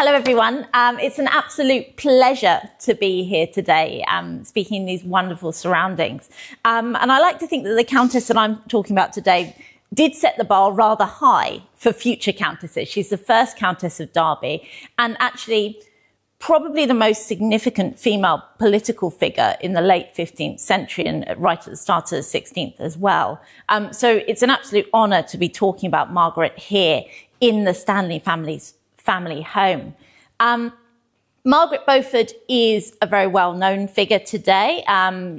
Hello, everyone. It's an absolute pleasure to be here today, speaking in these wonderful surroundings. And I like to think that the Countess that I'm talking about today did set the bar rather high for future countesses. She's the first Countess of Derby and actually probably the most significant female political figure in the late 15th century and right at the start of the 16th as well. So it's an absolute honour to be talking about Margaret here in the Stanley family home. Margaret Beaufort is a very well-known figure today.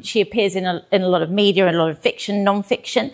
She appears in a lot of media, and a lot of fiction, non-fiction,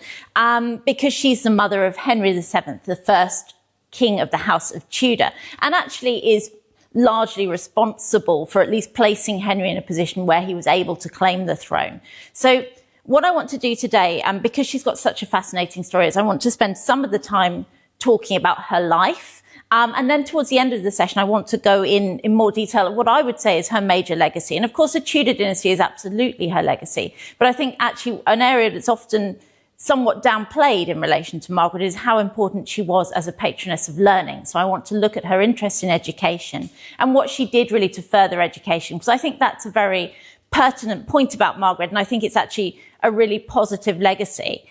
because she's the mother of Henry VII, the first king of the House of Tudor, and actually is largely responsible for at least placing Henry in a position where he was able to claim the throne. So what I want to do today, because she's got such a fascinating story, is I want to spend some of the time talking about her life. And then towards the end of the session, I want to go in more detail at what I would say is her major legacy. And of course, the Tudor dynasty is absolutely her legacy. But I think actually an area that's often somewhat downplayed in relation to Margaret is how important she was as a patroness of learning. So I want to look at her interest in education and what she did really to further education, because I think that's a very pertinent point about Margaret, and I think it's actually a really positive legacy.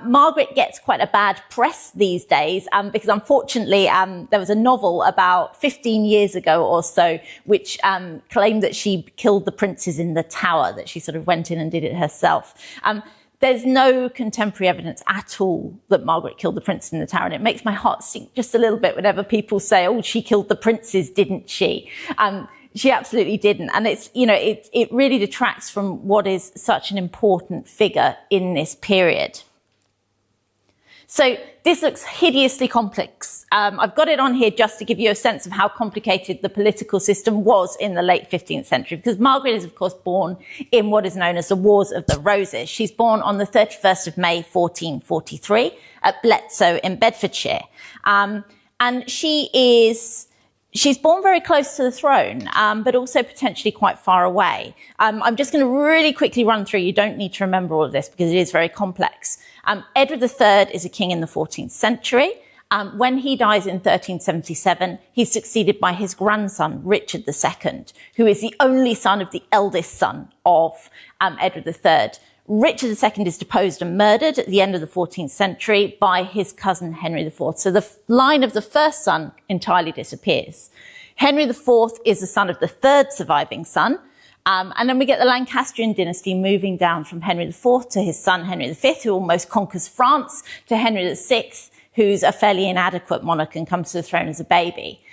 Margaret gets quite a bad press these days because unfortunately there was a novel about 15 years ago or so which claimed that she killed the princes in the Tower, that she sort of went in and did it herself. There's no contemporary evidence at all that Margaret killed the princes in the Tower, and it makes my heart sink just a little bit whenever people say, oh, she killed the princes, didn't she? She absolutely didn't. And it's, you know, it really detracts from what is such an important figure in this period. So this looks hideously complex. I've got it on here just to give you a sense of how complicated the political system was in the late 15th century, because Margaret is, of course, born in what is known as the Wars of the Roses. She's born on the 31st of May, 1443, at Bletsoe in Bedfordshire. And she's born very close to the throne, but also potentially quite far away. I'm just going to really quickly run through. You don't need to remember all of this because it is very complex. Edward III is a king in the 14th century. When he dies in 1377, he's succeeded by his grandson, Richard II, who is the only son of the eldest son of Edward III. Richard II is deposed and murdered at the end of the 14th century by his cousin Henry IV. So the line of the first son entirely disappears. Henry IV is the son of the third surviving son. And then we get the Lancastrian dynasty moving down from Henry IV to his son Henry V, who almost conquers France, to Henry VI, who's a fairly inadequate monarch and comes to the throne as a baby.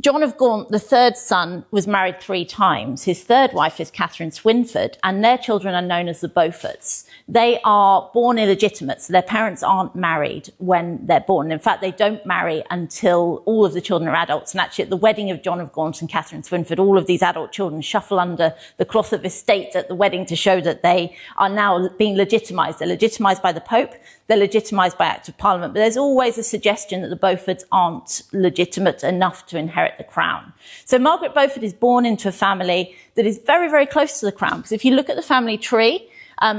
John of Gaunt, the third son, was married 3 times. His third wife is Catherine Swynford, and their children are known as the Beauforts. They are born illegitimate, so their parents aren't married when they're born. In fact, they don't marry until all of the children are adults. And actually, at the wedding of John of Gaunt and Catherine Swynford, all of these adult children shuffle under the cloth of estate at the wedding to show that they are now being legitimised. They're legitimised by the Pope. They're legitimised by Act of Parliament. But there's always a suggestion that the Beauforts aren't legitimate enough to inherit the crown. So Margaret Beaufort is born into a family that is very, very close to the crown. Because if you look at the family tree,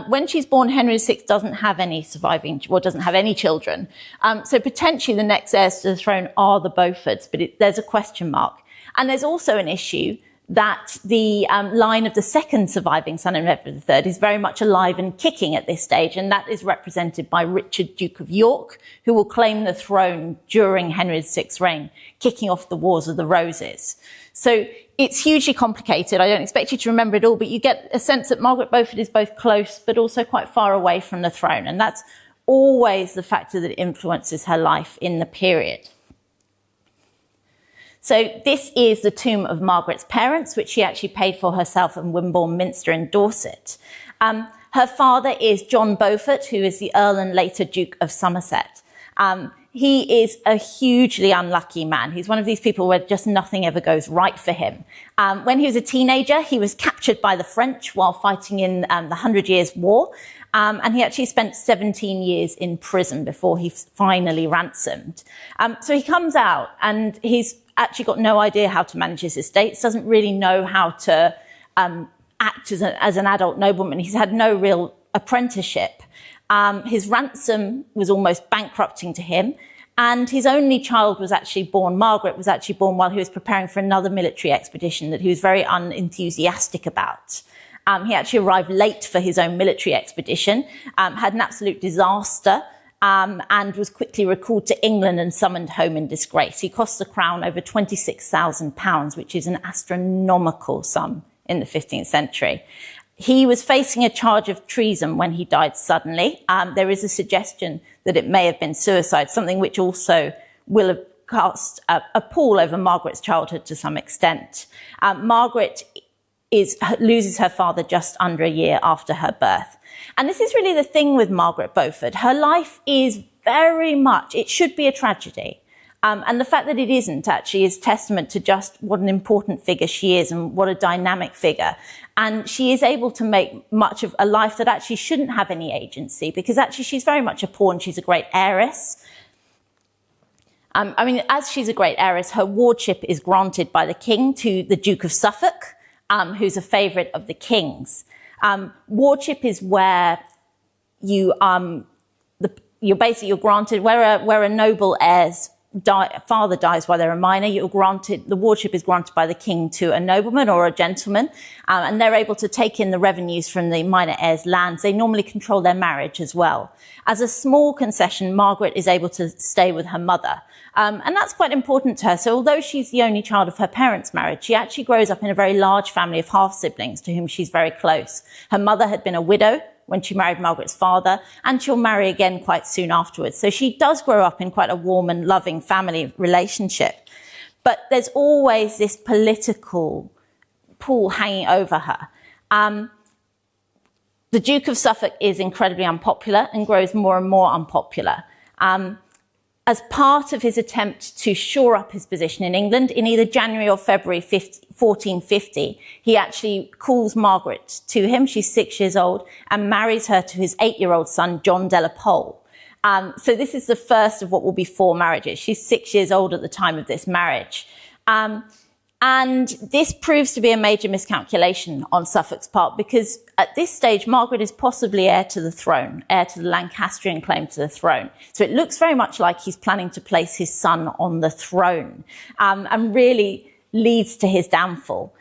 when she's born, Henry VI doesn't have any surviving, or doesn't have any children. So potentially the next heirs to the throne are the Beauforts, but there's a question mark. And there's also an issue that the line of the second surviving son of Edward III is very much alive and kicking at this stage, and that is represented by Richard, Duke of York, who will claim the throne during Henry VI's reign, kicking off the Wars of the Roses. So it's hugely complicated. I don't expect you to remember it all, but you get a sense that Margaret Beaufort is both close but also quite far away from the throne, and that's always the factor that influences her life in the period. So this is the tomb of Margaret's parents, which she actually paid for herself at Wimborne Minster in Dorset. Her father is John Beaufort, who is the Earl and later Duke of Somerset. He is a hugely unlucky man. He's one of these people where just nothing ever goes right for him. When he was a teenager, he was captured by the French while fighting in the 100 Years' War. And he actually spent 17 years in prison before he's finally ransomed. So he comes out and he's actually got no idea how to manage his estates, doesn't really know how to act as an adult nobleman. He's had no real apprenticeship. His ransom was almost bankrupting to him. And his only child was actually born, Margaret was actually born while he was preparing for another military expedition that he was very unenthusiastic about. He actually arrived late for his own military expedition, had an absolute disaster, and was quickly recalled to England and summoned home in disgrace. He cost the crown over £26,000, which is an astronomical sum in the 15th century. He was facing a charge of treason when he died suddenly. There is a suggestion that it may have been suicide, something which also will have cast a pall over Margaret's childhood to some extent. Margaret loses her father just under a year after her birth. And this is really the thing with Margaret Beaufort. Her life is very much, it should be a tragedy. And the fact that it isn't actually is testament to just what an important figure she is and what a dynamic figure. And she is able to make much of a life that actually shouldn't have any agency, because actually she's very much a pawn. She's a great heiress. As she's a great heiress, her wardship is granted by the king to the Duke of Suffolk, who's a favourite of the king's. Wardship is where you're granted where a noble heir's father dies while they're a minor. The wardship is granted by the king to a nobleman or a gentleman, and they're able to take in the revenues from the minor heir's lands. They normally control their marriage as well. As a small concession, Margaret is able to stay with her mother. And that's quite important to her. So although she's the only child of her parents' marriage, she actually grows up in a very large family of half-siblings to whom she's very close. Her mother had been a widow when she married Margaret's father, and she'll marry again quite soon afterwards. So she does grow up in quite a warm and loving family relationship. But there's always this political pall hanging over her. The Duke of Suffolk is incredibly unpopular and grows more and more unpopular. As part of his attempt to shore up his position in England, in either January or February 1450, he actually calls Margaret to him. She's 6 years old, and marries her to his 8-year-old son, John de la Pole. So this is the first of what will be 4 marriages. She's 6 years old at the time of this marriage. And this proves to be a major miscalculation on Suffolk's part, because at this stage, Margaret is possibly heir to the throne, heir to the Lancastrian claim to the throne. So it looks very much like he's planning to place his son on the throne, and really leads to his downfall.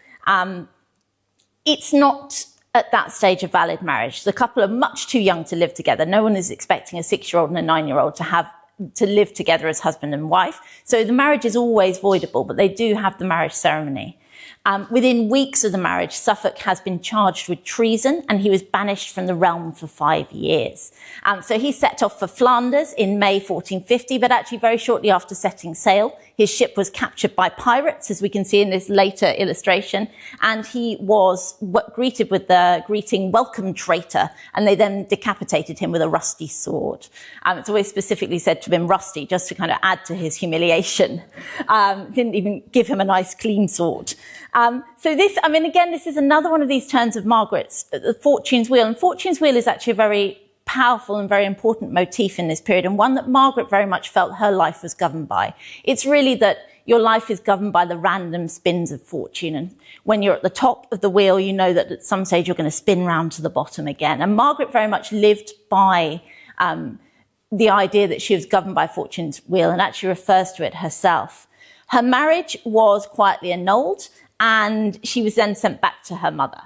It's not at that stage a valid marriage. The couple are much too young to live together. No one is expecting a 6-year-old and a 9-year-old to live together as husband and wife. So the marriage is always voidable, but they do have the marriage ceremony. Within weeks of the marriage, Suffolk has been charged with treason, and he was banished from the realm for 5 years. So he set off for Flanders in May 1450, but actually very shortly after setting sail, his ship was captured by pirates, as we can see in this later illustration, and he was greeted with the greeting, "Welcome, traitor," and they then decapitated him with a rusty sword. It's always specifically said to have been rusty, just to kind of add to his humiliation. Didn't even give him a nice clean sword. So this, again, this is another one of these turns of Margaret's, the Fortune's Wheel. And Fortune's Wheel is actually a very powerful and very important motif in this period, and one that Margaret very much felt her life was governed by. It's really that your life is governed by the random spins of fortune. And when you're at the top of the wheel, you know that at some stage you're going to spin round to the bottom again. And Margaret very much lived by the idea that she was governed by Fortune's Wheel, and actually refers to it herself. Her marriage was quietly annulled, and she was then sent back to her mother.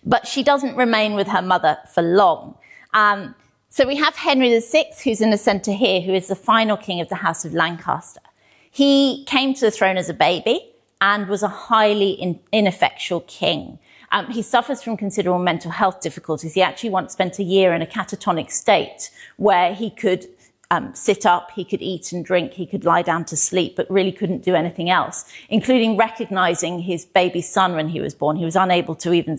But she doesn't remain with her mother for long. So we have Henry VI, who's in the centre here, who is the final king of the House of Lancaster. He came to the throne as a baby and was a highly ineffectual king. He suffers from considerable mental health difficulties. He actually once spent a year in a catatonic state where he could sit up, he could eat and drink, he could lie down to sleep, but really couldn't do anything else, including recognizing his baby son when he was born. He was unable to even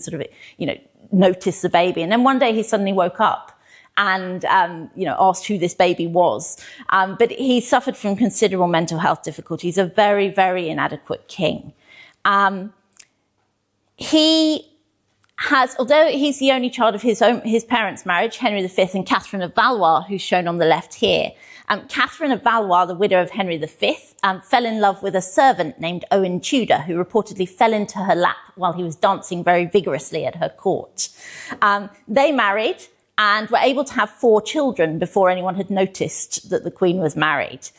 notice the baby. And then one day he suddenly woke up and, asked who this baby was. But he suffered from considerable mental health difficulties, a very, very inadequate king. Although he's the only child of his parents' marriage, Henry V and Catherine of Valois, who's shown on the left here. Catherine of Valois, the widow of Henry V, fell in love with a servant named Owen Tudor, who reportedly fell into her lap while he was dancing very vigorously at her court. They married, and were able to have 4 children before anyone had noticed that the Queen was married.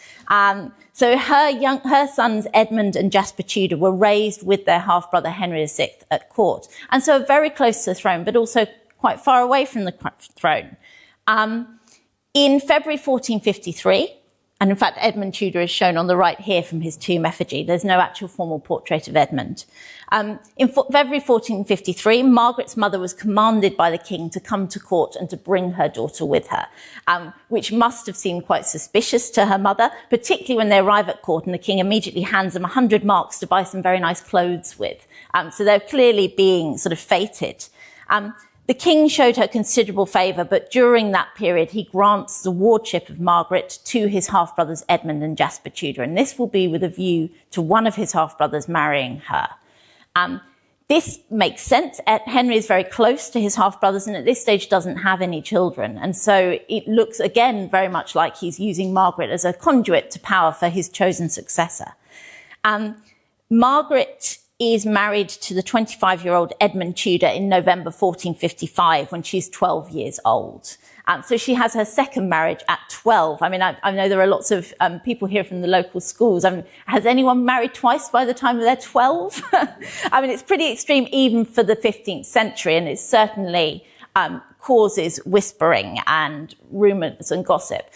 So her sons Edmund and Jasper Tudor were raised with their half-brother Henry VI at court, and so very close to the throne, but also quite far away from the throne. In February 1453, and in fact Edmund Tudor is shown on the right here from his tomb effigy. There's no actual formal portrait of Edmund. In February 1453, Margaret's mother was commanded by the king to come to court and to bring her daughter with her, which must have seemed quite suspicious to her mother, particularly when they arrive at court and the king immediately hands them 100 marks to buy some very nice clothes with. So they're clearly being sort of feted. The king showed her considerable favour, but during that period, he grants the wardship of Margaret to his half-brothers Edmund and Jasper Tudor, and this will be with a view to one of his half-brothers marrying her. This makes sense. Henry is very close to his half-brothers and at this stage doesn't have any children, and so it looks again very much like he's using Margaret as a conduit to power for his chosen successor. Margaret is married to the 25-year-old Edmund Tudor in November 1455 when she's 12 years old. So she has her second marriage at 12. I mean, I know there are lots of people here from the local schools. Has anyone married twice by the time they're 12? I mean, it's pretty extreme even for the 15th century, and it certainly causes whispering and rumours and gossip.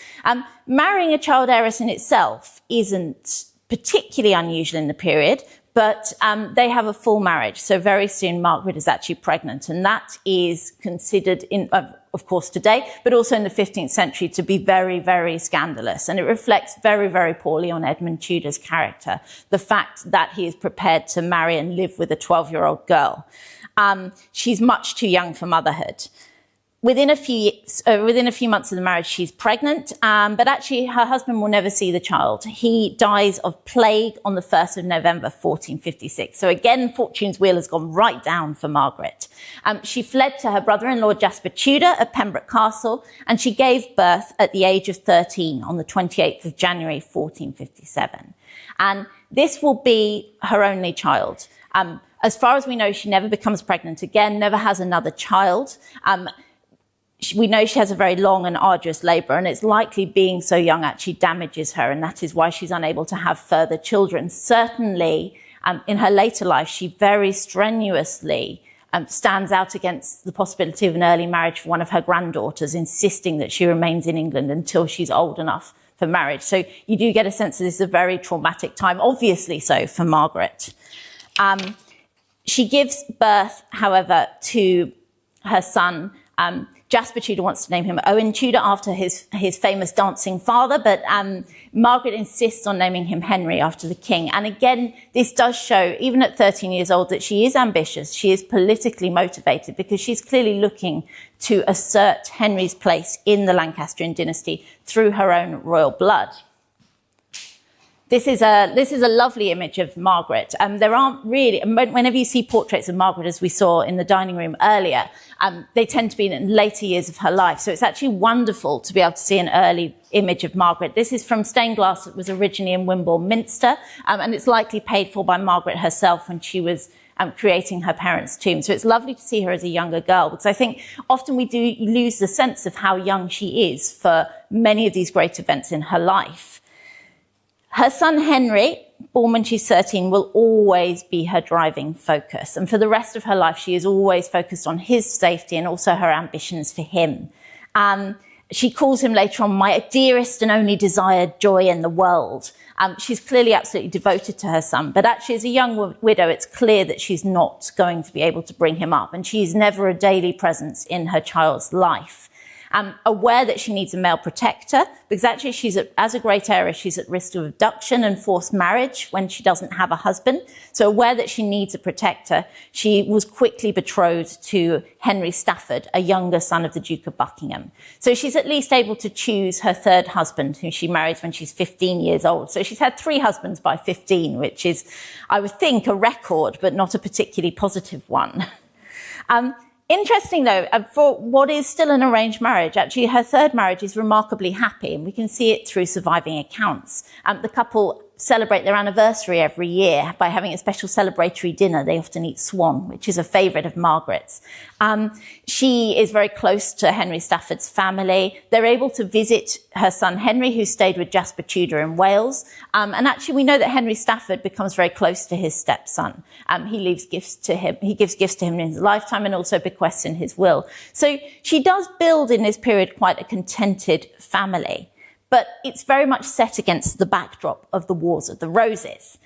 Marrying a child heiress in itself isn't particularly unusual in the period, but they have a full marriage. So very soon Margaret is actually pregnant, and that is considered, of course today, but also in the 15th century, to be very, very scandalous. And it reflects very, very poorly on Edmund Tudor's character, the fact that he is prepared to marry and live with a 12-year-old girl. She's much too young for motherhood. Within a few months of the marriage, she's pregnant, but actually her husband will never see the child. He dies of plague on the 1st of November, 1456. So again, fortune's wheel has gone right down for Margaret. She fled to her brother-in-law Jasper Tudor at Pembroke Castle, and she gave birth at the age of 13 on the 28th of January, 1457. And this will be her only child. As far as we know, she never becomes pregnant again, never has another child. We know she has a very long and arduous labour, and it's likely being so young actually damages her, and that is why she's unable to have further children. Certainly, in her later life, she very strenuously stands out against the possibility of an early marriage for one of her granddaughters, insisting that she remains in England until she's old enough for marriage. So you do get a sense that this is a very traumatic time, obviously so for Margaret. She gives birth, however, to her son. Jasper Tudor wants to name him Owen Tudor after his famous dancing father, but Margaret insists on naming him Henry after the king. And again, this does show, even at 13 years old, that she is ambitious, she is politically motivated, because she's clearly looking to assert Henry's place in the Lancastrian dynasty through her own royal blood. This is a lovely image of Margaret. There aren't really, whenever you see portraits of Margaret, as we saw in the dining room earlier, they tend to be in later years of her life. So it's actually wonderful to be able to see an early image of Margaret. This is from stained glass that was originally in Wimborne Minster, and it's likely paid for by Margaret herself when she was creating her parents' tomb. So it's lovely to see her as a younger girl, because I think often we do lose the sense of how young she is for many of these great events in her life. Her son Henry, born when she's 13, will always be her driving focus. And for the rest of her life, she is always focused on his safety and also her ambitions for him. She calls him later on my dearest and only desired joy in the world. She's clearly absolutely devoted to her son, but actually as a young widow, it's clear that she's not going to be able to bring him up, and she's never a daily presence in her child's life. Aware that she needs a male protector, because actually as a great heiress, she's at risk of abduction and forced marriage when she doesn't have a husband. So aware that she needs a protector, she was quickly betrothed to Henry Stafford, a younger son of the Duke of Buckingham. So she's at least able to choose her third husband, who she marries when she's 15 years old. So she's had 3 husbands by 15, which is, I would think, a record, but not a particularly positive one. Interesting, though, for what is still an arranged marriage, actually her third marriage is remarkably happy, and we can see it through surviving accounts. The couple celebrate their anniversary every year by having a special celebratory dinner. They often eat swan, which is a favourite of Margaret's. She is very close to Henry Stafford's family. They're able to visit her son Henry, who stayed with Jasper Tudor in Wales. And actually, we know that Henry Stafford becomes very close to his stepson. He leaves gifts to him. He gives gifts to him in his lifetime and also bequests in his will. So she does build in this period quite a contented family. But it's very much set against the backdrop of the Wars of the Roses.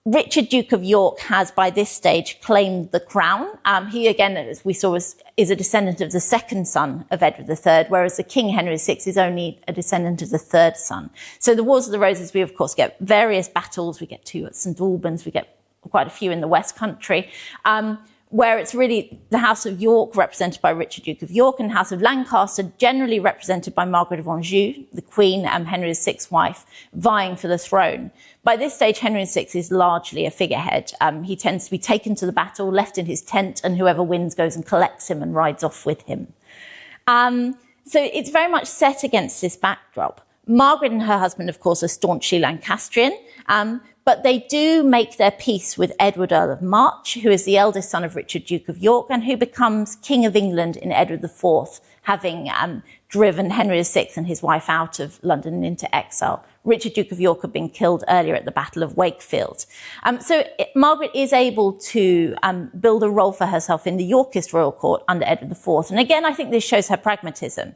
Richard, Duke of York, has by this stage claimed the crown. He, again, as we saw, is a descendant of the second son of Edward III, whereas the King Henry VI is only a descendant of the third son. So the Wars of the Roses, we of course get various battles. We get 2 at St Albans. We get quite a few in the West Country. Where it's really the House of York represented by Richard, Duke of York, and House of Lancaster generally represented by Margaret of Anjou, the Queen and Henry VI's wife, vying for the throne. By this stage, Henry VI is largely a figurehead. He tends to be taken to the battle, left in his tent, and whoever wins goes and collects him and rides off with him. So it's very much set against this backdrop. Margaret and her husband, of course, are staunchly Lancastrian, but they do make their peace with Edward, Earl of March, who is the eldest son of Richard, Duke of York, and who becomes King of England in Edward IV, having driven Henry VI and his wife out of London into exile. Richard, Duke of York, had been killed earlier at the Battle of Wakefield. Margaret is able to build a role for herself in the Yorkist royal court under Edward IV. And again, I think this shows her pragmatism.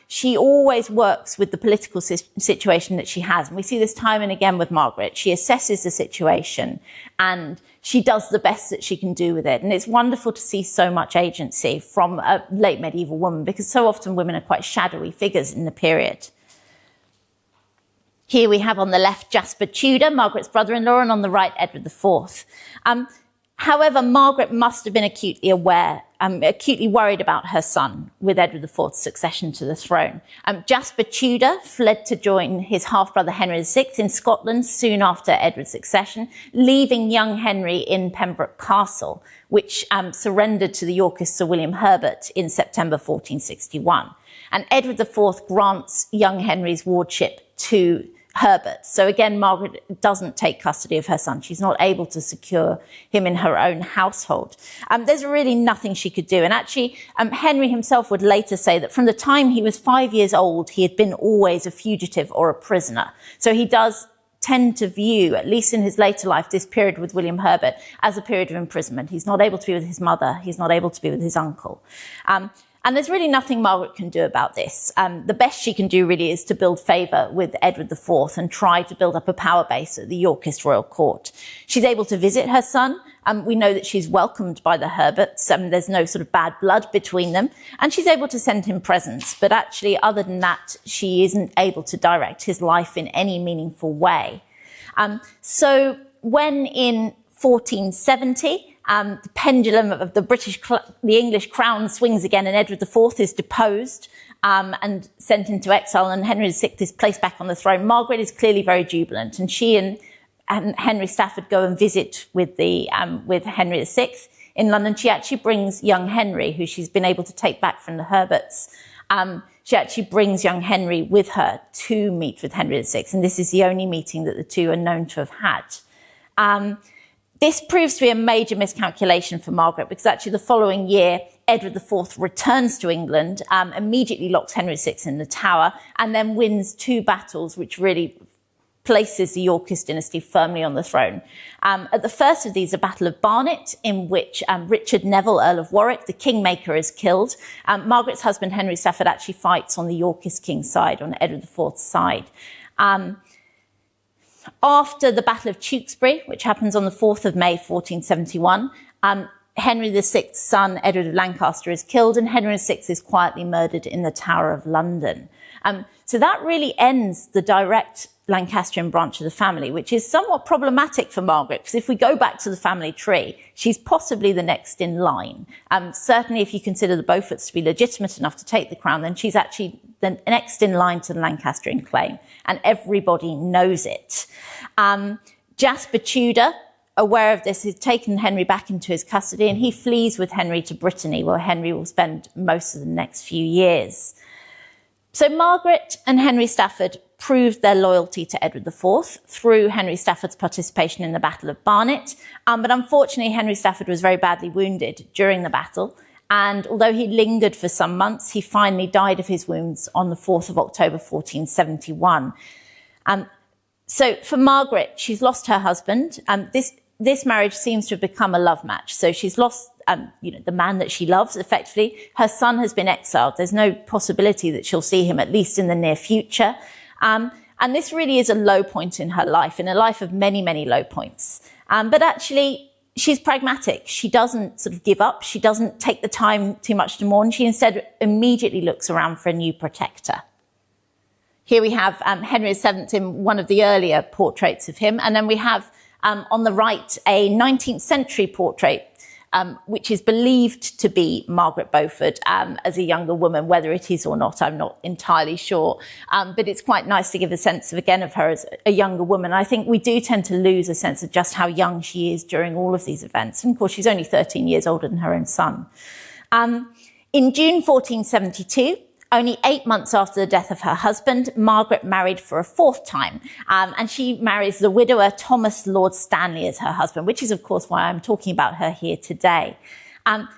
She always works with the political situation that she has. And we see this time and again with Margaret. She assesses the situation and she does the best that she can do with it. And it's wonderful to see so much agency from a late medieval woman, because so often women are quite shadowy figures in the period. Here we have on the left Jasper Tudor, Margaret's brother-in-law, and on the right Edward IV. However, Margaret must have been acutely worried about her son with Edward IV's succession to the throne. Jasper Tudor fled to join his half-brother Henry VI in Scotland soon after Edward's accession, leaving young Henry in Pembroke Castle, which surrendered to the Yorkist Sir William Herbert in September 1461. And Edward IV grants young Henry's wardship to Herbert. So again, Margaret doesn't take custody of her son. She's not able to secure him in her own household. There's really nothing she could do. And actually, Henry himself would later say that from the time he was 5 years old, he had been always a fugitive or a prisoner. So he does tend to view, at least in his later life, this period with William Herbert as a period of imprisonment. He's not able to be with his mother. He's not able to be with his uncle. And there's really nothing Margaret can do about this. The best she can do really is to build favour with Edward IV and try to build up a power base at the Yorkist royal court. She's able to visit her son. We know that she's welcomed by the Herberts. There's no sort of bad blood between them. And she's able to send him presents. But actually, other than that, she isn't able to direct his life in any meaningful way. So when in 1470, the pendulum of the English crown swings again, and Edward IV is deposed and sent into exile, and Henry VI is placed back on the throne. Margaret is clearly very jubilant, and she and Henry Stafford go and visit with Henry VI in London. She actually brings young Henry, who she's been able to take back from the Herberts. She actually brings young Henry with her to meet with Henry VI, and this is the only meeting that the two are known to have had. This proves to be a major miscalculation for Margaret, because actually the following year, Edward IV returns to England, immediately locks Henry VI in the Tower, and then wins 2 battles, which really places the Yorkist dynasty firmly on the throne. At the first of these, the Battle of Barnet, in which Richard Neville, Earl of Warwick, the kingmaker, is killed. Margaret's husband, Henry Stafford, actually fights on the Yorkist king's side, on Edward IV's side. After the Battle of Tewkesbury, which happens on the 4th of May, 1471, Henry VI's son, Edward of Lancaster, is killed, and Henry VI is quietly murdered in the Tower of London. So that really ends the direct Lancastrian branch of the family, which is somewhat problematic for Margaret, because if we go back to the family tree, she's possibly the next in line. Certainly, if you consider the Beauforts to be legitimate enough to take the crown, then she's actually the next in line to the Lancastrian claim, and everybody knows it. Jasper Tudor, aware of this, has taken Henry back into his custody, and he flees with Henry to Brittany, where Henry will spend most of the next few years. So Margaret and Henry Stafford proved their loyalty to Edward IV through Henry Stafford's participation in the Battle of Barnet. But unfortunately, Henry Stafford was very badly wounded during the battle. And although he lingered for some months, he finally died of his wounds on the 4th of October, 1471. So for Margaret, she's lost her husband. This marriage seems to have become a love match. So she's lost, the man that she loves, effectively. Her son has been exiled. There's no possibility that she'll see him, at least in the near future. And this really is a low point in her life, in a life of many, many low points. But actually, she's pragmatic. She doesn't sort of give up. She doesn't take the time too much to mourn. She instead immediately looks around for a new protector. Here we have Henry VII in one of the earlier portraits of him. And then we have on the right a 19th century portrait, which is believed to be Margaret Beaufort as a younger woman. Whether it is or not, I'm not entirely sure. But it's quite nice to give a sense of her as a younger woman. I think we do tend to lose a sense of just how young she is during all of these events. And of course, she's only 13 years older than her own son. In June 1472, only 8 months after the death of her husband, Margaret married for a fourth time, and she marries the widower Thomas Lord Stanley as her husband, which is, of course, why I'm talking about her here today.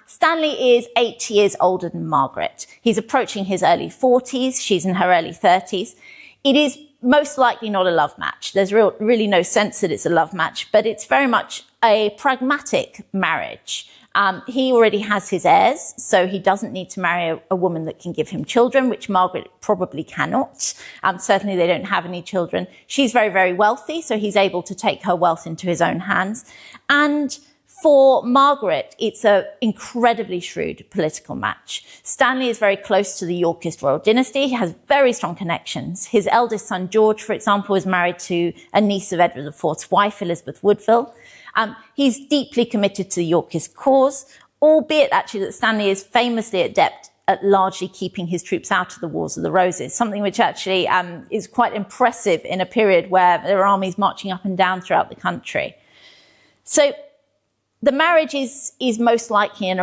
Stanley is 8 years older than Margaret. He's approaching his early 40s. She's in her early 30s. It is most likely not a love match. There's really no sense that it's a love match, but it's very much a pragmatic marriage. He already has his heirs, so he doesn't need to marry a woman that can give him children, which Margaret probably cannot. Certainly they don't have any children. She's very, very wealthy, so he's able to take her wealth into his own hands. And for Margaret, it's an incredibly shrewd political match. Stanley is very close to the Yorkist royal dynasty. He has very strong connections. His eldest son, George, for example, is married to a niece of Edward IV's wife, Elizabeth Woodville. He's deeply committed to the Yorkist cause, albeit actually that Stanley is famously adept at largely keeping his troops out of the Wars of the Roses, something which actually is quite impressive in a period where there are armies marching up and down throughout the country. So the marriage is most likely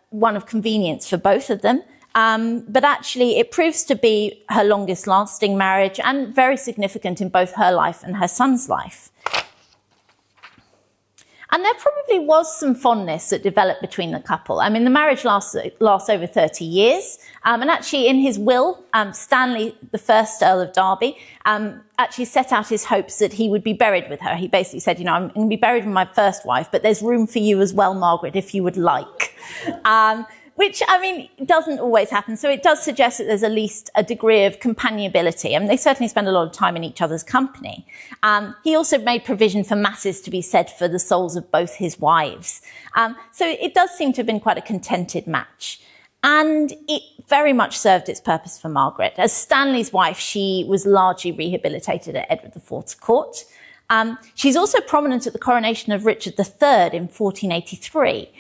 one of convenience for both of them. But actually it proves to be her longest lasting marriage and very significant in both her life and her son's life. And there probably was some fondness that developed between the couple. I mean, the marriage lasts over 30 years. And actually in his will, Stanley, the first Earl of Derby, actually set out his hopes that he would be buried with her. He basically said, I'm going to be buried with my first wife, but there's room for you as well, Margaret, if you would like. Which, I mean, doesn't always happen. So it does suggest that there's at least a degree of companionability. I mean, they certainly spend a lot of time in each other's company. He also made provision for masses to be said for the souls of both his wives. So it does seem to have been quite a contented match. And it very much served its purpose for Margaret. As Stanley's wife, she was largely rehabilitated at Edward IV's court. She's also prominent at the coronation of Richard III in 1483.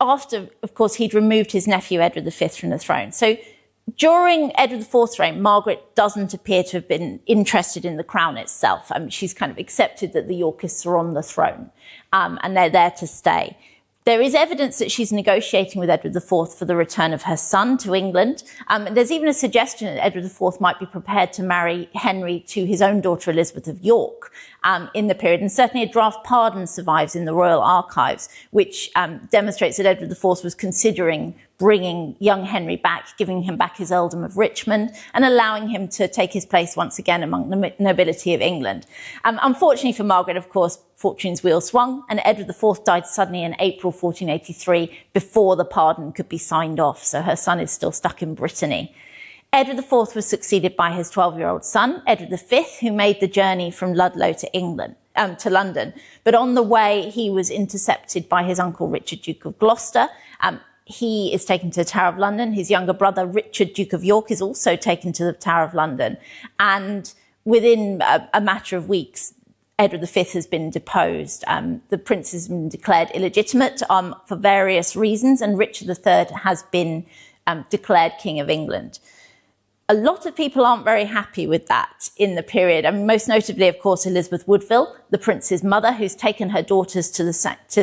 After, of course, he'd removed his nephew Edward V from the throne. So during Edward IV's reign, Margaret doesn't appear to have been interested in the crown itself. I mean, she's kind of accepted that the Yorkists are on the throne, and they're there to stay. There is evidence that she's negotiating with Edward IV for the return of her son to England. There's even a suggestion that Edward IV might be prepared to marry Henry to his own daughter Elizabeth of York in the period. And certainly a draft pardon survives in the royal archives, which demonstrates that Edward IV was considering bringing young Henry back, giving him back his earldom of Richmond, and allowing him to take his place once again among the nobility of England. Unfortunately for Margaret, of course, fortune's wheel swung, and Edward IV died suddenly in April 1483 before the pardon could be signed off, so her son is still stuck in Brittany. Edward IV was succeeded by his 12-year-old son, Edward V, who made the journey from Ludlow to London. But on the way, he was intercepted by his uncle Richard, Duke of Gloucester. He is taken to the Tower of London. His younger brother, Richard, Duke of York, is also taken to the Tower of London. And within a matter of weeks, Edward V has been deposed. The prince has been declared illegitimate for various reasons, and Richard III has been declared King of England. A lot of people aren't very happy with that in the period. I mean, most notably, of course, Elizabeth Woodville, the prince's mother, who's taken her daughters to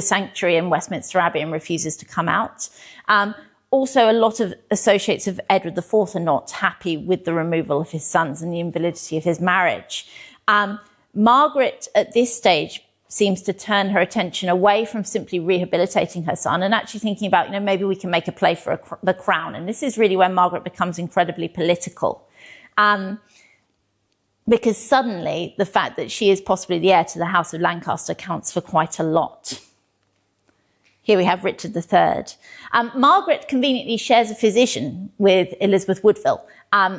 Sanctuary in Westminster Abbey and refuses to come out. Also, a lot of associates of Edward IV are not happy with the removal of his sons and the invalidity of his marriage. Margaret, at this stage, seems to turn her attention away from simply rehabilitating her son and actually thinking about, maybe we can make a play for the crown. And this is really when Margaret becomes incredibly political. Because suddenly the fact that she is possibly the heir to the House of Lancaster counts for quite a lot. Here we have Richard III. Margaret conveniently shares a physician with Elizabeth Woodville.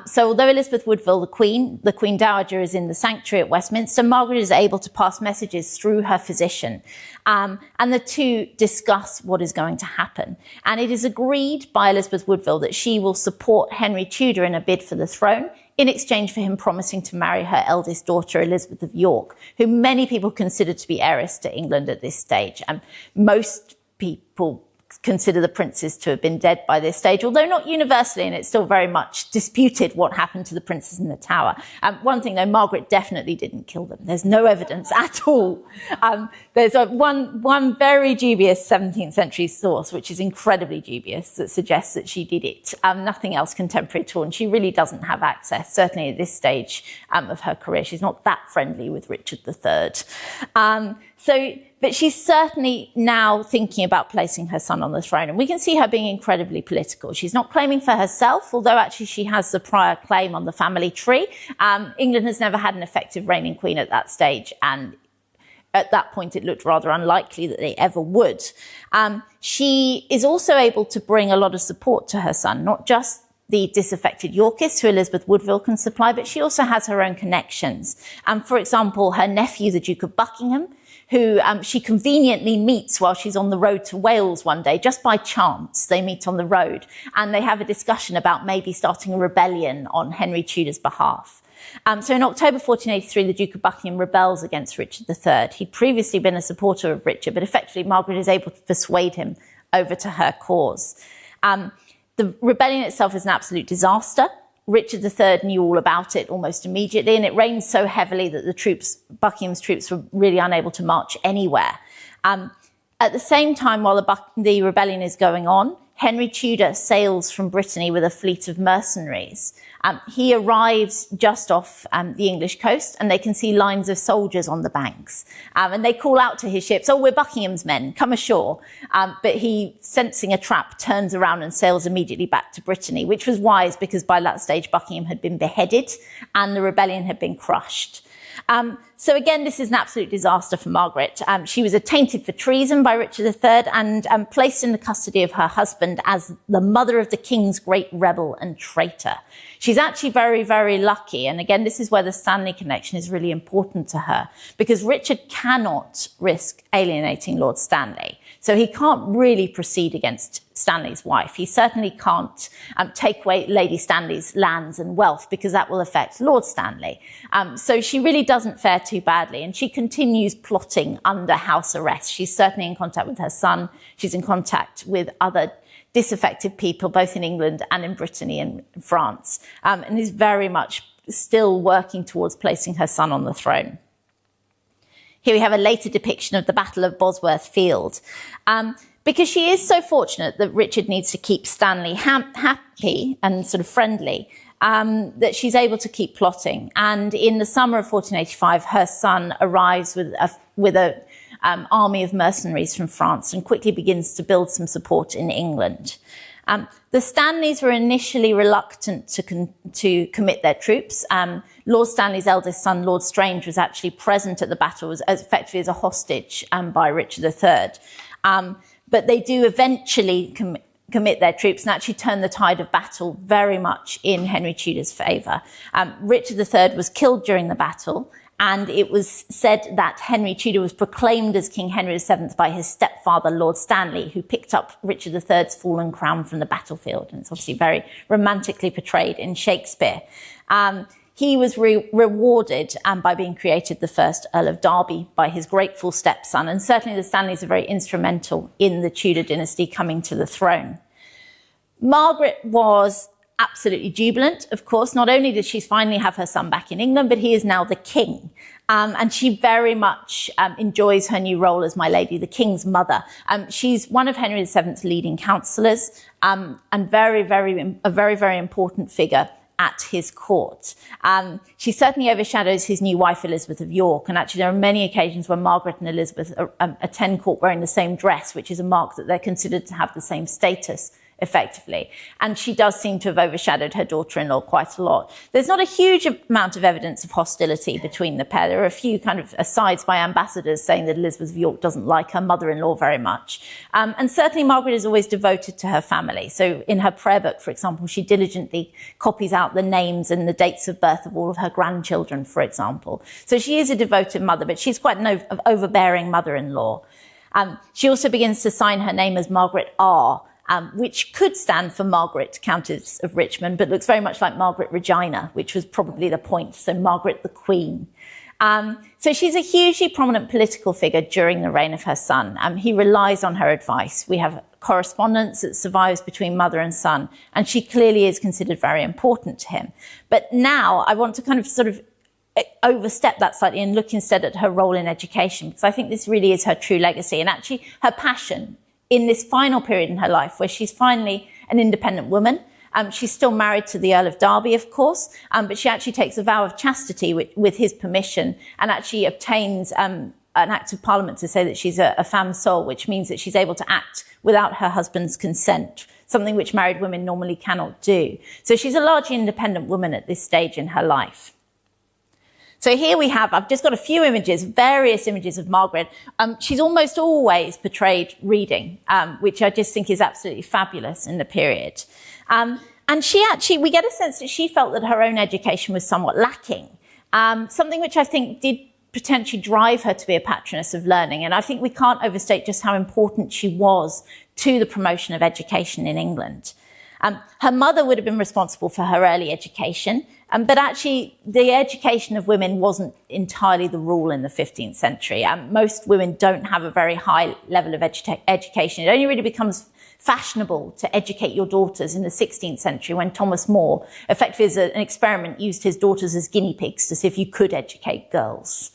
So although Elizabeth Woodville, the Queen Dowager, is in the sanctuary at Westminster, Margaret is able to pass messages through her physician. And the two discuss what is going to happen. And it is agreed by Elizabeth Woodville that she will support Henry Tudor in a bid for the throne in exchange for him promising to marry her eldest daughter, Elizabeth of York, who many people consider to be heiress to England at this stage. Most people consider the princes to have been dead by this stage, although not universally, and it's still very much disputed what happened to the princes in the Tower. One thing, though, Margaret definitely didn't kill them. There's no evidence at all. There's one very dubious 17th century source, which is incredibly dubious, that suggests that she did it. Nothing else contemporary at all, and she really doesn't have access, certainly at this stage of her career. She's not that friendly with Richard III. But she's certainly now thinking about placing her son on the throne. And we can see her being incredibly political. She's not claiming for herself, although actually she has the prior claim on the family tree. England has never had an effective reigning queen at that stage. And at that point, it looked rather unlikely that they ever would. She is also able to bring a lot of support to her son, not just the disaffected Yorkists who Elizabeth Woodville can supply, but she also has her own connections. For example, her nephew, the Duke of Buckingham, who she conveniently meets while she's on the road to Wales one day, just by chance. They meet on the road and they have a discussion about maybe starting a rebellion on Henry Tudor's behalf. So in October 1483, the Duke of Buckingham rebels against Richard III. He'd previously been a supporter of Richard, but effectively Margaret is able to persuade him over to her cause. The rebellion itself is an absolute disaster. Richard III knew all about it almost immediately, and it rained so heavily that Buckingham's troops were really unable to march anywhere. At the same time, while the rebellion is going on, Henry Tudor sails from Brittany with a fleet of mercenaries. He arrives just off the English coast, and they can see lines of soldiers on the banks. And they call out to his ships, "Oh, we're Buckingham's men, come ashore." But he, sensing a trap, turns around and sails immediately back to Brittany, which was wise because by that stage Buckingham had been beheaded and the rebellion had been crushed. So again, this is an absolute disaster for Margaret. She was attainted for treason by Richard III and placed in the custody of her husband as the mother of the king's great rebel and traitor. She's actually very, very lucky. And again, this is where the Stanley connection is really important to her, because Richard cannot risk alienating Lord Stanley. So he can't really proceed against Stanley's wife. He certainly can't take away Lady Stanley's lands and wealth, because that will affect Lord Stanley. So she really doesn't fare too badly, and she continues plotting under house arrest. She's certainly in contact with her son. She's in contact with other disaffected people, both in England and in Brittany and France, and is very much still working towards placing her son on the throne. Here we have a later depiction of the Battle of Bosworth Field. Because she is so fortunate that Richard needs to keep Stanley happy and sort of friendly, that she's able to keep plotting. And in the summer of 1485, her son arrives with a army of mercenaries from France and quickly begins to build some support in England. The Stanleys were initially reluctant to commit their troops. Lord Stanley's eldest son, Lord Strange, was actually present at the battle as effectively as a hostage by Richard III. But they do eventually commit their troops and actually turn the tide of battle very much in Henry Tudor's favour. Richard III was killed during the battle, and it was said that Henry Tudor was proclaimed as King Henry VII by his stepfather, Lord Stanley, who picked up Richard III's fallen crown from the battlefield. And it's obviously very romantically portrayed in Shakespeare. He was rewarded by being created the first Earl of Derby by his grateful stepson. And certainly the Stanleys are very instrumental in the Tudor dynasty coming to the throne. Margaret was absolutely jubilant, of course. Not only did she finally have her son back in England, but he is now the king. And she very much enjoys her new role as My Lady, the King's mother. She's one of Henry VII's leading counsellors, and a very, very important figure at his court. She certainly overshadows his new wife, Elizabeth of York. And actually, there are many occasions when Margaret and Elizabeth attend court wearing the same dress, which is a mark that they're considered to have the same status, effectively. And she does seem to have overshadowed her daughter-in-law quite a lot. There's not a huge amount of evidence of hostility between the pair. There are a few kind of asides by ambassadors saying that Elizabeth of York doesn't like her mother-in-law very much. And certainly Margaret is always devoted to her family. So in her prayer book, for example, she diligently copies out the names and the dates of birth of all of her grandchildren, for example. So she is a devoted mother, but she's quite an overbearing mother-in-law. She also begins to sign her name as Margaret R., which could stand for Margaret, Countess of Richmond, but looks very much like Margaret Regina, which was probably the point, so Margaret the Queen. So she's a hugely prominent political figure during the reign of her son. He relies on her advice. We have correspondence that survives between mother and son, and she clearly is considered very important to him. But now I want to kind of sort of overstep that slightly and look instead at her role in education, because I think this really is her true legacy and actually her passion in this final period in her life where she's finally an independent woman. She's still married to the Earl of Derby, of course, but she actually takes a vow of chastity with his permission and actually obtains an act of parliament to say that she's a femme sole, which means that she's able to act without her husband's consent, something which married women normally cannot do. So she's a largely independent woman at this stage in her life. So here we have, I've just got a few images, various images of Margaret. She's almost always portrayed reading, which I just think is absolutely fabulous in the period. And she actually, we get a sense that she felt that her own education was somewhat lacking, something which I think did potentially drive her to be a patroness of learning. And I think we can't overstate just how important she was to the promotion of education in England. Her mother would have been responsible for her early education, but actually the education of women wasn't entirely the rule in the 15th century. Most women don't have a very high level of education. It only really becomes fashionable to educate your daughters in the 16th century when Thomas More, effectively as an experiment, used his daughters as guinea pigs to see if you could educate girls.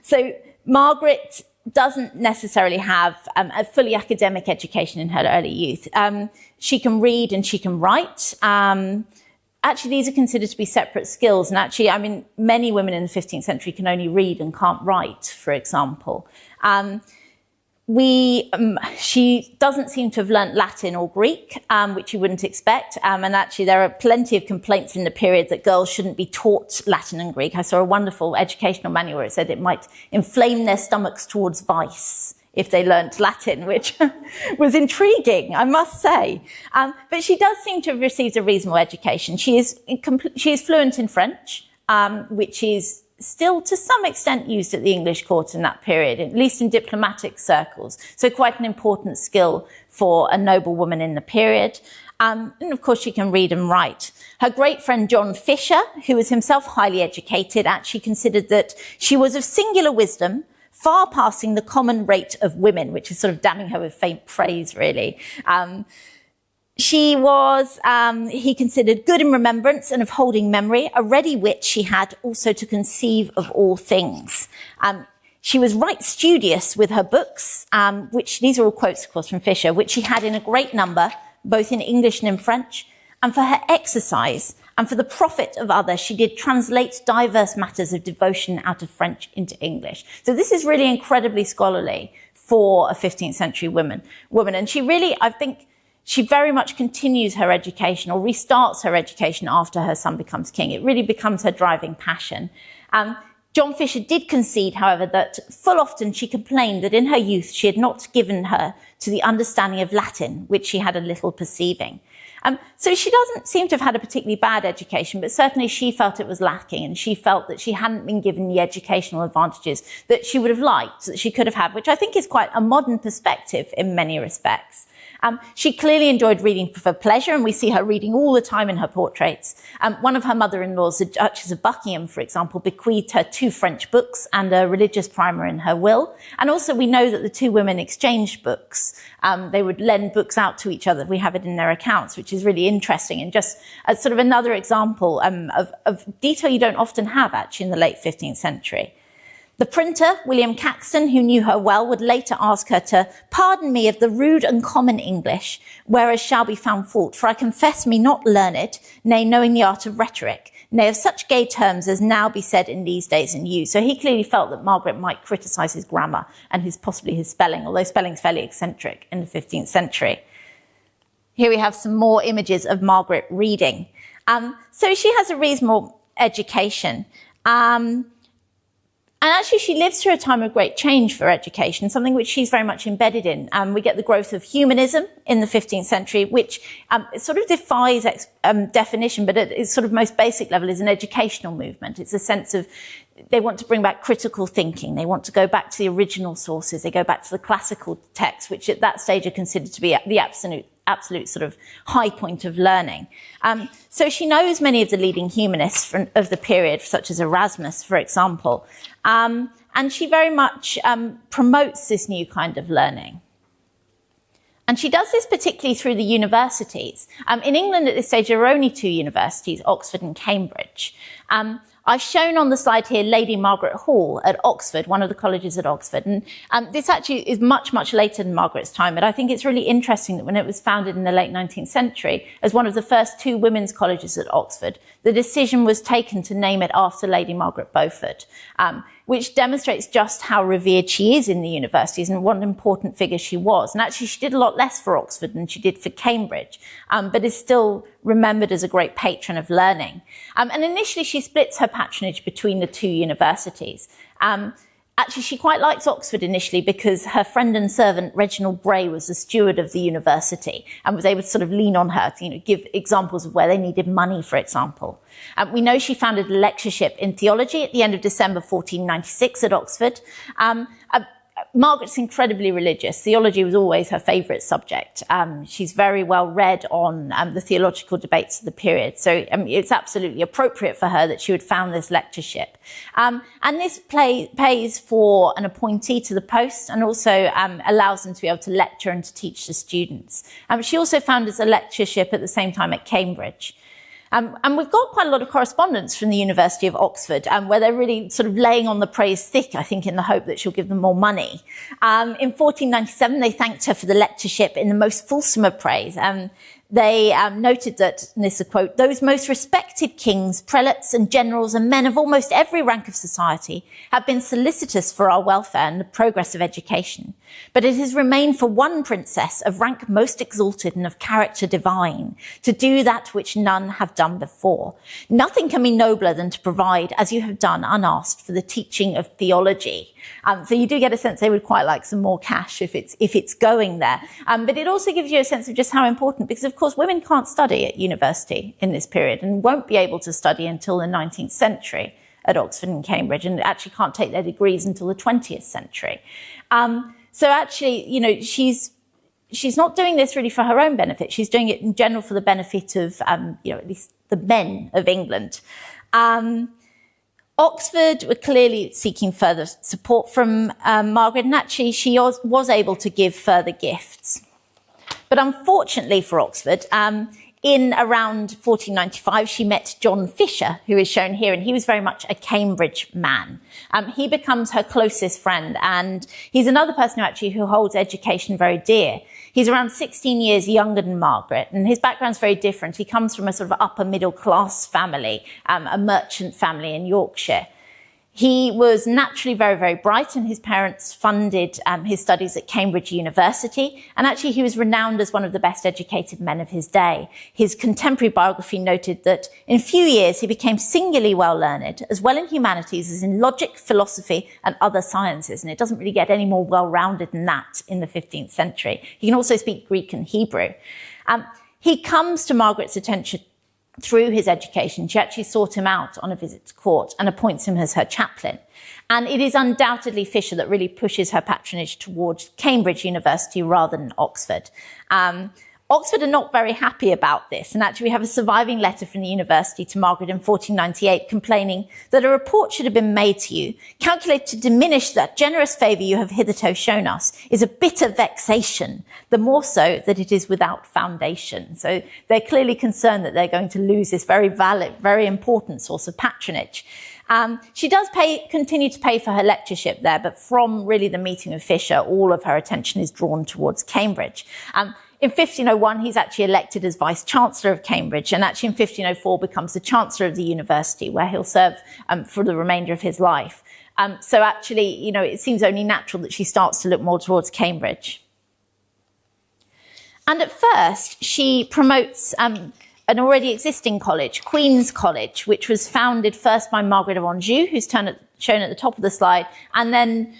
So Margaret doesn't necessarily have a fully academic education in her early youth. She can read and she can write. Actually, these are considered to be separate skills. And actually, I mean, many women in the 15th century can only read and can't write, for example. She doesn't seem to have learnt Latin or Greek, which you wouldn't expect. And actually, there are plenty of complaints in the period that girls shouldn't be taught Latin and Greek. I saw a wonderful educational manual where it said it might inflame their stomachs towards vice if they learnt Latin, which was intriguing, I must say. But she does seem to have received a reasonable education. She is fluent in French, which is still to some extent used at the English court in that period, at least in diplomatic circles. So quite an important skill for a noble woman in the period. And of course, she can read and write. Her great friend John Fisher, who was himself highly educated, actually considered that she was of singular wisdom, far passing the common rate of women, which is sort of damning her with faint praise, really. She was, he considered good in remembrance and of holding memory, a ready wit she had also to conceive of all things. She was right studious with her books, which, these are all quotes, of course, from Fisher, which she had in a great number, both in English and in French. And for her exercise and for the profit of others, she did translate diverse matters of devotion out of French into English. So this is really incredibly scholarly for a 15th century woman. And she really, I think, she very much continues her education or restarts her education after her son becomes king. It really becomes her driving passion. John Fisher did concede, however, that full often she complained that in her youth she had not given her to the understanding of Latin, which she had a little perceiving. So she doesn't seem to have had a particularly bad education, but certainly she felt it was lacking, and she felt that she hadn't been given the educational advantages that she would have liked, that she could have had, which I think is quite a modern perspective in many respects. She clearly enjoyed reading for pleasure, and we see her reading all the time in her portraits. One of her mother-in-laws, the Duchess of Buckingham, for example, bequeathed her 2 French books and a religious primer in her will. And also we know that the 2 women exchanged books. They would lend books out to each other. We have it in their accounts, which is really interesting, and just as sort of another example of detail you don't often have, actually, in the late 15th century. The printer, William Caxton, who knew her well, would later ask her to pardon me of the rude and common English, whereas shall be found fault, for I confess me not learned, nay, knowing the art of rhetoric, nay, of such gay terms as now be said in these days in use. So he clearly felt that Margaret might criticise his grammar and possibly his spelling, although spelling's fairly eccentric in the 15th century. Here we have some more images of Margaret reading. So she has a reasonable education. And actually, she lives through a time of great change for education, something which she's very much embedded in. We get the growth of humanism in the 15th century, which sort of defies definition, but at its sort of most basic level is an educational movement. It's a sense of they want to bring back critical thinking. They want to go back to the original sources. They go back to the classical texts, which at that stage are considered to be the absolute sort of high point of learning. So she knows many of the leading humanists of the period, such as Erasmus, for example. And she very much promotes this new kind of learning. And she does this particularly through the universities. In England at this stage, there are only 2 universities, Oxford and Cambridge. I've shown on the slide here Lady Margaret Hall at Oxford, one of the colleges at Oxford. And this actually is much, much later than Margaret's time. But I think it's really interesting that when it was founded in the late 19th century, as one of the first 2 women's colleges at Oxford, the decision was taken to name it after Lady Margaret Beaufort, which demonstrates just how revered she is in the universities and what an important figure she was. And actually, she did a lot less for Oxford than she did for Cambridge, but is still remembered as a great patron of learning. And initially, she splits her patronage between the 2 universities. Actually, she quite likes Oxford initially because her friend and servant, Reginald Bray, was the steward of the university and was able to sort of lean on her to give examples of where they needed money, for example. We know she founded a lectureship in theology at the end of December 1496 at Oxford. Margaret's incredibly religious. Theology was always her favourite subject. She's very well read on the theological debates of the period. So it's absolutely appropriate for her that she would found this lectureship. And this pays for an appointee to the post and also allows them to be able to lecture and to teach the students. She also founded a lectureship at the same time at Cambridge. And we've got quite a lot of correspondence from the University of Oxford, where they're really sort of laying on the praise thick, I think, in the hope that she'll give them more money. In 1497, they thanked her for the lectureship in the most fulsome of praise. They noted that, and this is a quote, "Those most respected kings, prelates and generals and men of almost every rank of society have been solicitous for our welfare and the progress of education. But it has remained for one princess of rank most exalted and of character divine to do that which none have done before. Nothing can be nobler than to provide, as you have done unasked, for the teaching of theology." So you do get a sense they would quite like some more cash if it's going there. But it also gives you a sense of just how important, because of course women can't study at university in this period and won't be able to study until the 19th century at Oxford and Cambridge, and actually can't take their degrees until the 20th century. So actually, you know, she's not doing this really for her own benefit. She's doing it in general for the benefit of, at least the men of England. Oxford were clearly seeking further support from Margaret, and actually she was able to give further gifts. But unfortunately for Oxford, in around 1495, she met John Fisher, who is shown here, and he was very much a Cambridge man. He becomes her closest friend, and he's another person who holds education very dear. He's around 16 years younger than Margaret, and his background's very different. He comes from a sort of upper middle class family, a merchant family in Yorkshire. He was naturally very, very bright, and his parents funded his studies at Cambridge University. And actually, he was renowned as one of the best educated men of his day. His contemporary biography noted that in a few years, he became singularly well learned, as well in humanities as in logic, philosophy, and other sciences. And it doesn't really get any more well-rounded than that in the 15th century. He can also speak Greek and Hebrew. He comes to Margaret's attention through his education. She actually sought him out on a visit to court and appoints him as her chaplain. And it is undoubtedly Fisher that really pushes her patronage towards Cambridge University rather than Oxford. Oxford are not very happy about this, and actually we have a surviving letter from the university to Margaret in 1498 complaining that a report should have been made to you, calculated to diminish that generous favour you have hitherto shown us, is a bitter vexation, the more so that it is without foundation. So they're clearly concerned that they're going to lose this very valid, very important source of patronage. She does continue to pay for her lectureship there, but from really the meeting with Fisher, all of her attention is drawn towards Cambridge. In 1501, he's actually elected as Vice-Chancellor of Cambridge, and actually in 1504 becomes the Chancellor of the university, where he'll serve for the remainder of his life. So actually, you know, it seems only natural that she starts to look more towards Cambridge. And at first, she promotes an already existing college, Queen's College, which was founded first by Margaret of Anjou, who's shown at the top of the slide, and then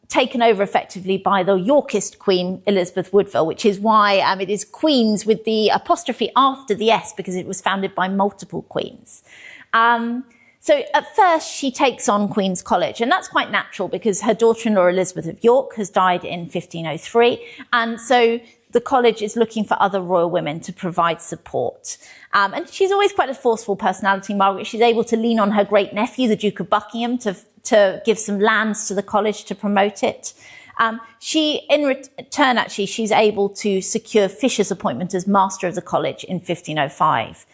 taken over effectively by the Yorkist Queen, Elizabeth Woodville, which is why it is Queen's with the apostrophe after the S, because it was founded by multiple queens. So at first she takes on Queen's College, and that's quite natural because her daughter-in-law Elizabeth of York has died in 1503, and so the college is looking for other royal women to provide support. And she's always quite a forceful personality, Margaret. She's able to lean on her great nephew, the Duke of Buckingham, to give some lands to the college to promote it. In return, actually, she's able to secure Fisher's appointment as master of the college in 1505.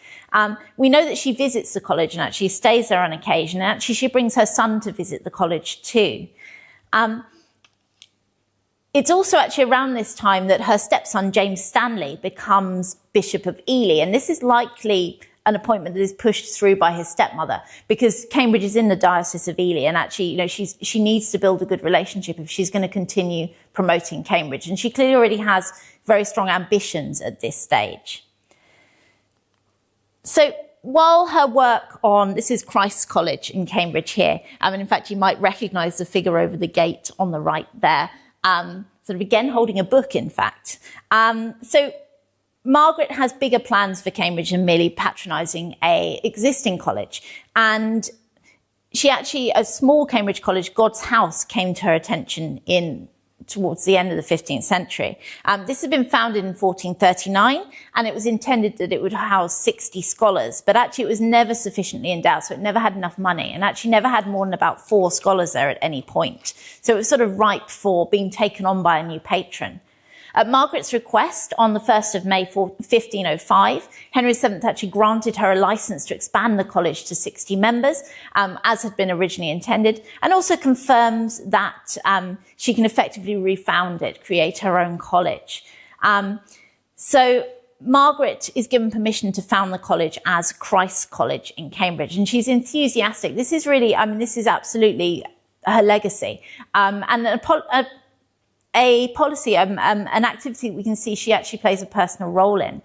We know that she visits the college and actually stays there on occasion, and actually she brings her son to visit the college too. It's also actually around this time that her stepson, James Stanley, becomes Bishop of Ely. And this is likely an appointment that is pushed through by his stepmother, because Cambridge is in the Diocese of Ely. And actually, you know, she needs to build a good relationship if she's going to continue promoting Cambridge. And she clearly already has very strong ambitions at this stage. So while her work on, this is Christ's College in Cambridge here, and in fact, you might recognise the figure over the gate on the right there, sort of again holding a book, in fact. So Margaret has bigger plans for Cambridge than merely patronising a existing college. And she actually, a small Cambridge college, God's House, came to her attention towards the end of the 15th century. This had been founded in 1439, and it was intended that it would house 60 scholars, but actually it was never sufficiently endowed, so it never had enough money, and actually never had more than about 4 scholars there at any point. So it was sort of ripe for being taken on by a new patron. At Margaret's request, on the 1st of May 1505, Henry VII actually granted her a licence to expand the college to 60 members, as had been originally intended, and also confirms that she can effectively refound it, create her own college. So Margaret is given permission to found the college as Christ's College in Cambridge, and she's enthusiastic. This is really, this is absolutely her legacy. And a policy, an activity we can see she actually plays a personal role in.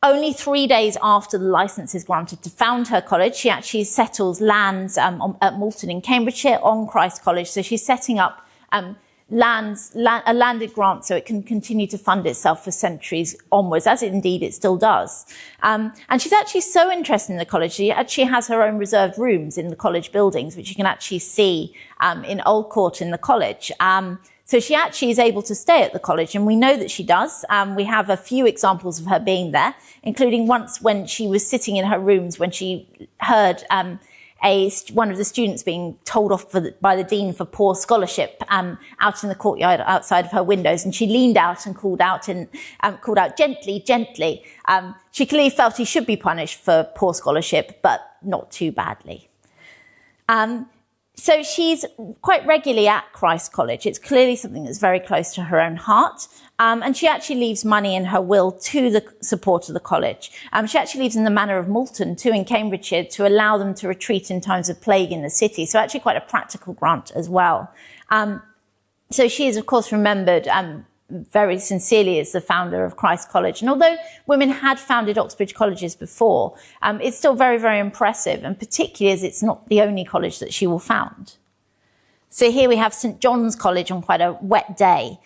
Only 3 days after the licence is granted to found her college, she actually settles lands at Norton in Cambridgeshire on Christ College. So she's setting up a landed grant so it can continue to fund itself for centuries onwards, as indeed it still does. And she's actually so interested in the college, she actually has her own reserved rooms in the college buildings, which you can actually see in Old Court in the college. So she actually is able to stay at the college, and we know that she does. We have a few examples of her being there, including once when she was sitting in her rooms when she heard one of the students being told off by the dean for poor scholarship out in the courtyard outside of her windows, and she leaned out and called out gently, gently. She clearly felt he should be punished for poor scholarship, but not too badly. So she's quite regularly at Christ College. It's clearly something that's very close to her own heart. And she actually leaves money in her will to the support of the college. She actually leaves in the manor of Norton, too, in Cambridgeshire, to allow them to retreat in times of plague in the city. So actually quite a practical grant as well. So she is, of course, remembered very sincerely as the founder of Christ College. And although women had founded Oxbridge colleges before, it's still very, very impressive, and particularly as it's not the only college that she will found. So here we have St John's College on quite a wet day.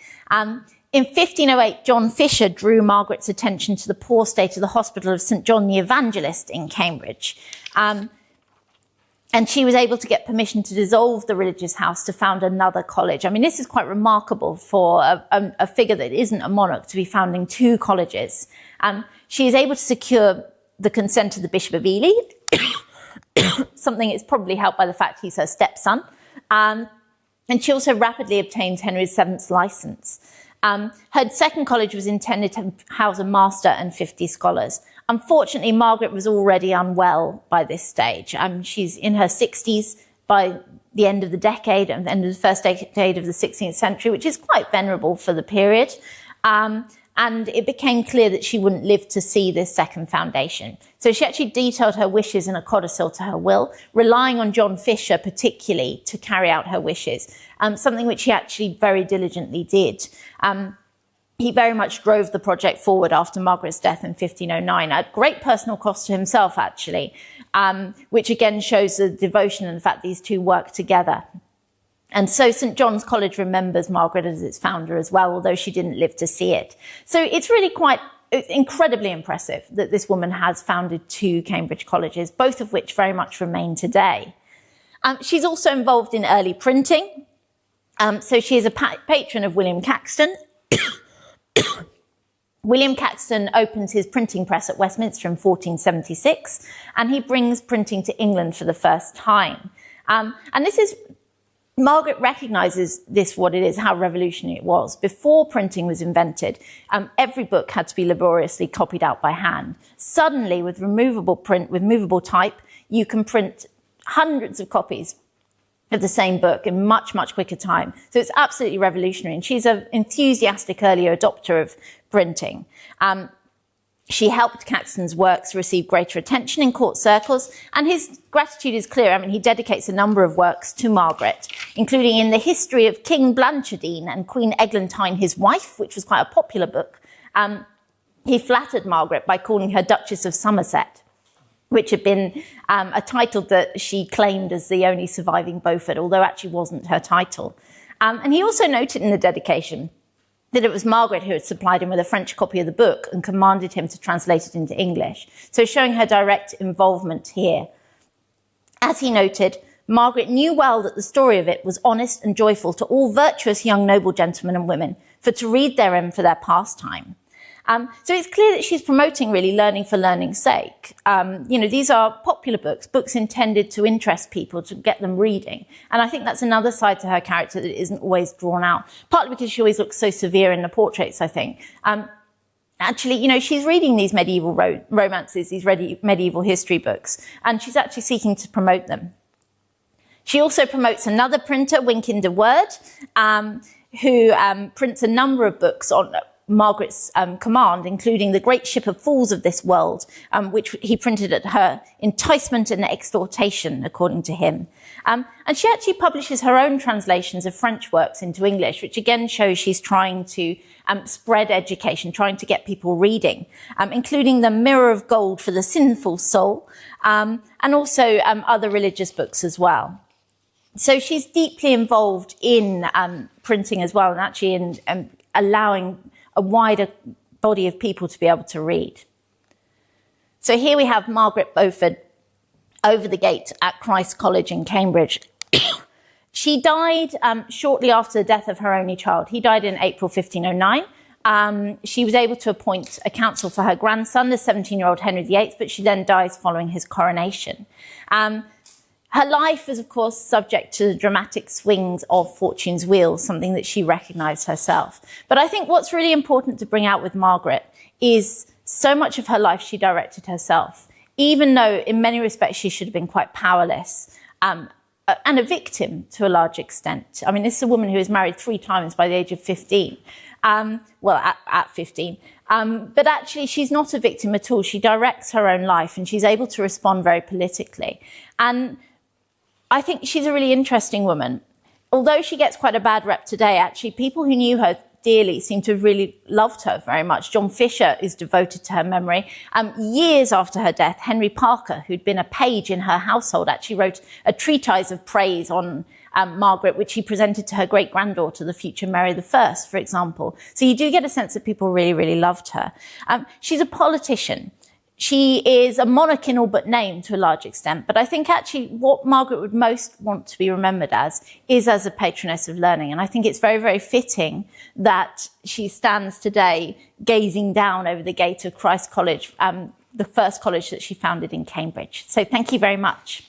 In 1508, John Fisher drew Margaret's attention to the poor state of the hospital of St. John the Evangelist in Cambridge. And she was able to get permission to dissolve the religious house to found another college. I mean, this is quite remarkable for a figure that isn't a monarch to be founding two colleges. She is able to secure the consent of the Bishop of Ely, something that's probably helped by the fact he's her stepson. And she also rapidly obtains Henry VII's license. Her second college was intended to house a master and 50 scholars. Unfortunately, Margaret was already unwell by this stage. She's in her 60s by the end of the decade, and the end of the first decade of the 16th century, which is quite venerable for the period. And it became clear that she wouldn't live to see this second foundation. So she actually detailed her wishes in a codicil to her will, relying on John Fisher particularly to carry out her wishes, something which he actually very diligently did. He very much drove the project forward after Margaret's death in 1509, at great personal cost to himself, actually, which again shows the devotion and the fact these two work together. And so St. John's College remembers Margaret as its founder as well, although she didn't live to see it. So it's really quite incredibly impressive that this woman has founded two Cambridge colleges, both of which very much remain today. She's also involved in early printing. So she is a patron of William Caxton. William Caxton opens his printing press at Westminster in 1476, and he brings printing to England for the first time. And this is, Margaret recognises this, what it is, how revolutionary it was. Before printing was invented, every book had to be laboriously copied out by hand. Suddenly, with removable print, with movable type, you can print hundreds of copies of the same book in much, much quicker time. So it's absolutely revolutionary. And she's an enthusiastic early adopter of printing. She helped Caxton's works receive greater attention in court circles, and his gratitude is clear. I mean, he dedicates a number of works to Margaret, including in the history of King Blanchardine and Queen Eglantine, his wife, which was quite a popular book. He flattered Margaret by calling her Duchess of Somerset, which had been a title that she claimed as the only surviving Beaufort, although actually wasn't her title. And he also noted in the dedication that it was Margaret who had supplied him with a French copy of the book and commanded him to translate it into English, so showing her direct involvement here. As he noted, Margaret knew well that the story of it was honest and joyful to all virtuous young noble gentlemen and women, for to read therein for their pastime. So it's clear that she's promoting really learning for learning's sake. These are popular books, books intended to interest people, to get them reading. And I think that's another side to her character that isn't always drawn out, partly because she always looks so severe in the portraits, I think. Actually, she's reading these medieval romances, these medieval history books, and she's actually seeking to promote them. She also promotes another printer, Wynkyn de Worde, who prints a number of books on Margaret's command, including The Great Ship of Fools of This World, which he printed at her enticement and exhortation, according to him. And she actually publishes her own translations of French works into English, which again shows she's trying to spread education, trying to get people reading, including The Mirror of Gold for the Sinful Soul, and also other religious books as well. So she's deeply involved in printing as well, and actually in allowing a wider body of people to be able to read. So here we have Margaret Beaufort over the gate at Christ's College in Cambridge. She died shortly after the death of her only child. He died in April 1509. She was able to appoint a council for her grandson, the 17-year-old Henry VIII, but she then dies following his coronation. Her life is, of course, subject to the dramatic swings of fortune's wheel, something that she recognised herself. But I think what's really important to bring out with Margaret is so much of her life she directed herself, even though in many respects she should have been quite powerless and a victim to a large extent. I mean, this is a woman who was married 3 times by the age of 15. At 15. But actually, she's not a victim at all. She directs her own life and she's able to respond very politically. And I think she's a really interesting woman. Although she gets quite a bad rep today, actually, people who knew her dearly seem to have really loved her very much. John Fisher is devoted to her memory. Years after her death, Henry Parker, who'd been a page in her household, actually wrote a treatise of praise on Margaret, which she presented to her great-granddaughter, the future Mary I, for example. So you do get a sense that people really, really loved her. She's a politician. She is a monarch in all but name to a large extent, but I think actually what Margaret would most want to be remembered as is as a patroness of learning. And I think it's very, very fitting that she stands today gazing down over the gate of Christ College, the first college that she founded in Cambridge. So thank you very much.